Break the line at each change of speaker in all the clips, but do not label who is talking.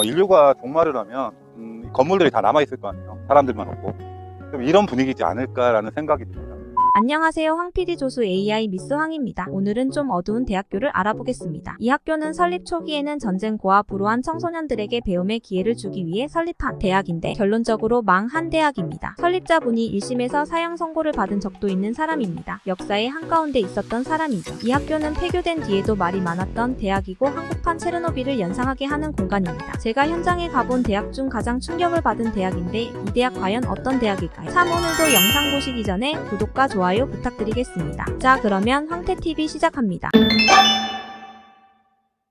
인류가 종말을 하면 건물들이 다 남아있을 거 아니에요. 사람들만 없고. 좀 이런 분위기지 않을까라는 생각이 듭니다.
안녕하세요. 황PD 조수 AI 미스 황입니다. 오늘은 좀 어두운 대학교를 알아보겠습니다. 이 학교는 설립 초기에는 전쟁고와 불우한 청소년들에게 배움의 기회를 주기 위해 설립한 대학인데 결론적으로 망한 대학입니다. 설립자분이 1심에서 사형 선고를 받은 적도 있는 사람입니다. 역사의 한가운데 있었던 사람이죠. 이 학교는 폐교된 뒤에도 말이 많았던 대학이고 한국판 체르노빌을 연상하게 하는 공간입니다. 제가 현장에 가본 대학 중 가장 충격을 받은 대학인데 이 대학 과연 어떤 대학일까요? 오늘도 영상 보시기 전에 구독과 좋아요 부탁드리겠습니다. 자, 그러면 황태TV 시작합니다.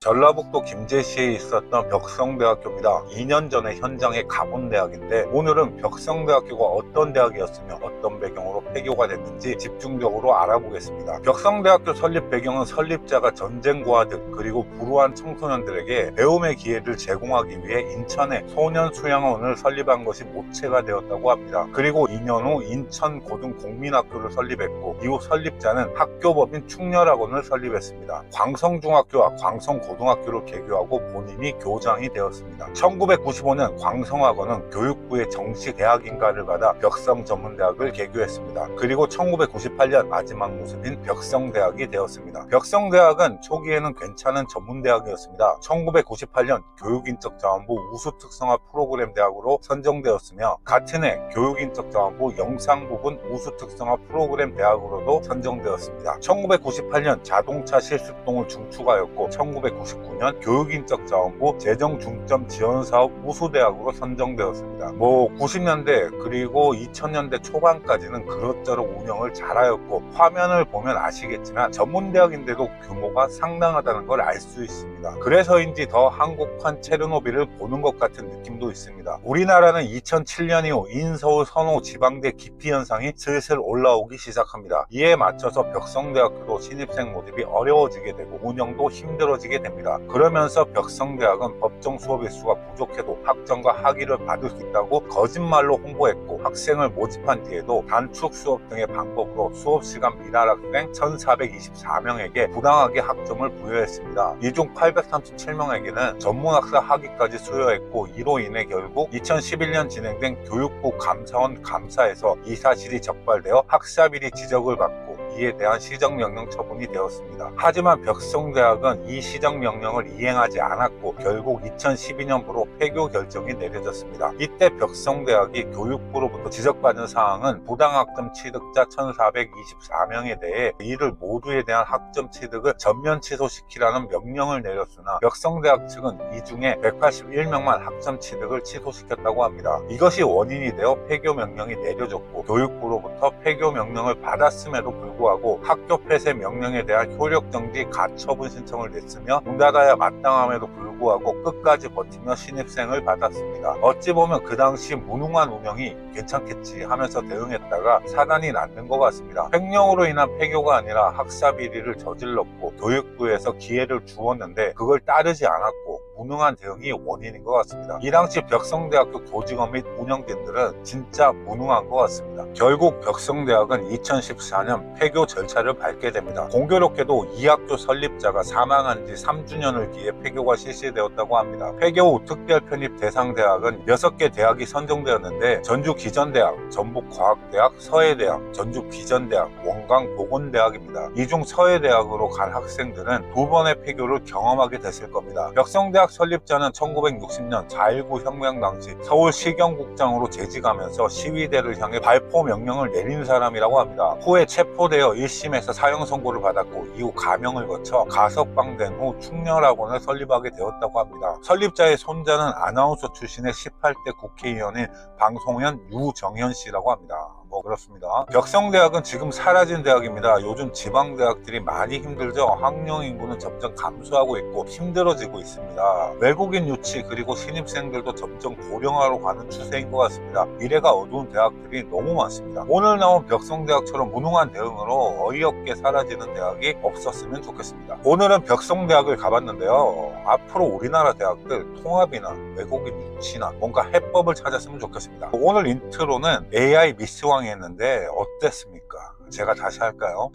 전라북도 김제시에 있었던 벽성대학교입니다. 2년 전에 현장에 가본 대학인데 오늘은 벽성대학교가 어떤 대학이었으며 어떤 배경으로 폐교가 됐는지 집중적으로 알아보겠습니다. 벽성대학교 설립 배경은 설립자가 전쟁고아들 그리고 불우한 청소년들에게 배움의 기회를 제공하기 위해 인천에 소년수양원을 설립한 것이 모체가 되었다고 합니다. 그리고 2년 후 인천고등공민학교를 설립했고 이후 설립자는 학교법인 충렬학원을 설립했습니다. 광성중학교와 광성고등학교를 개교하고 본인이 교장이 되었습니다. 1995년 광성학원은 교육부의 정시 대학인가를 받아 벽성전문대학을 개교했습니다. 그리고 1998년 마지막 모습인 벽성대학이 되었습니다. 벽성대학은 초기에는 괜찮은 전문대학이었습니다. 1998년 교육인적자원부 우수특성화 프로그램 대학으로 선정되었으며 같은 해 교육인적자원부 영상부분 우수특성화 프로그램 대학으로도 선정되었습니다. 1998년 자동차 실습동을 중추가였고 1999년 교육인적자원부 재정중점지원사업 우수대학으로 선정되었습니다. 90년대 그리고 2000년대 초반까지는 그럭저럭 운영을 잘하였고 화면을 보면 아시겠지만 전문대학인데도 규모가 상당하다는 걸 알 수 있습니다. 그래서인지 더 한국판 체르노빌을 보는 것 같은 느낌도 있습니다. 우리나라는 2007년 이후 인서울 선호 지방대 기피 현상이 슬슬 올라오기 시작합니다. 이에 맞춰서 벽성대학교도 신입생 모집이 어려워지게 되고 운영도 힘들어지게 됩니다. 그러면서 벽성대학은 법정 수업 일수가 부족해도 학점과 학위를 받을 수 있다고 거짓말로 홍보했고 학생을 모집한 뒤에도 단축 수업 등의 방법으로 수업시간 미달 학생 1424명에게 부당하게 학점을 부여했습니다. 이 중 837명에게는 전문학사 학위까지 수여했고 이로 인해 결국 2011년 진행된 교육부 감사원 감사에서 이 사실이 적발되어 학사비리 지적을 받고 이에 대한 시정명령 처분이 되었습니다. 하지만 벽성대학은 이 시정명령을 이행하지 않았고 결국 2012년부로 폐교 결정이 내려졌습니다. 이때 벽성대학이 교육부로부터 지적받은 사항은 부당학점 취득자 1424명에 대해 이를 모두에 대한 학점 취득을 전면 취소시키라는 명령을 내렸으나 벽성대학 측은 이 중에 181명만 학점 취득을 취소시켰다고 합니다. 이것이 원인이 되어 폐교 명령이 내려졌고 교육부로부터 폐교 명령을 받았음에도 불구하고 학교 폐쇄 명령에 대한 효력정지 가처분 신청을 냈으며 문 닫아야 마땅함에도 불구하고 끝까지 버티며 신입생을 받았습니다. 어찌 보면 그 당시 무능한 운영이 괜찮겠지 하면서 대응했다가 사단이 났는 것 같습니다. 횡령으로 인한 폐교가 아니라 학사비리를 저질렀고 교육부에서 기회를 주었는데 그걸 따르지 않았고 무능한 대응이 원인인 것 같습니다. 이 당시 벽성대학교 교직원 및 운영진들은 진짜 무능한 것 같습니다. 결국 벽성대학은 2014년 폐교 절차를 밟게 됩니다. 공교롭게도 이 학교 설립자가 사망한 지 3주년을 기해 폐교가 실시되었다고 합니다. 폐교 후 특별 편입 대상 대학은 6개 대학이 선정되었는데 전주기전대학, 전북과학대학, 서해대학, 전주비전대학, 원광보건대학입니다. 이 중 서해대학으로 간 학생들은 2번의 폐교를 경험하게 됐을 겁니다. 벽성대학 설립자는 1960년 4.19 혁명 당시 서울시경국장으로 재직하면서 시위대를 향해 발포 명령을 내린 사람이라고 합니다. 후에 체포되어 1심에서 사형 선고를 받았고 이후 감형을 거쳐 가석방된 후 충렬학원을 설립하게 되었다고 합니다. 설립자의 손자는 아나운서 출신의 18대 국회의원인 방송현 유정현 씨라고 합니다. 그렇습니다. 벽성대학은 지금 사라진 대학입니다. 요즘 지방대학들이 많이 힘들죠. 학령 인구는 점점 감소하고 있고 힘들어지고 있습니다. 외국인 유치 그리고 신입생들도 점점 고령화로 가는 추세인 것 같습니다. 미래가 어두운 대학들이 너무 많습니다. 오늘 나온 벽성대학처럼 무능한 대응으로 어이없게 사라지는 대학이 없었으면 좋겠습니다. 오늘은 벽성대학을 가봤는데요. 앞으로 우리나라 대학들 통합이나 외국인 유치나 뭔가 해법을 찾았으면 좋겠습니다. 오늘 인트로는 AI 미스왕이 했는데 어땠습니까? 제가 다시 할까요?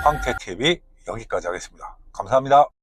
황태TV 여기까지 하겠습니다. 감사합니다.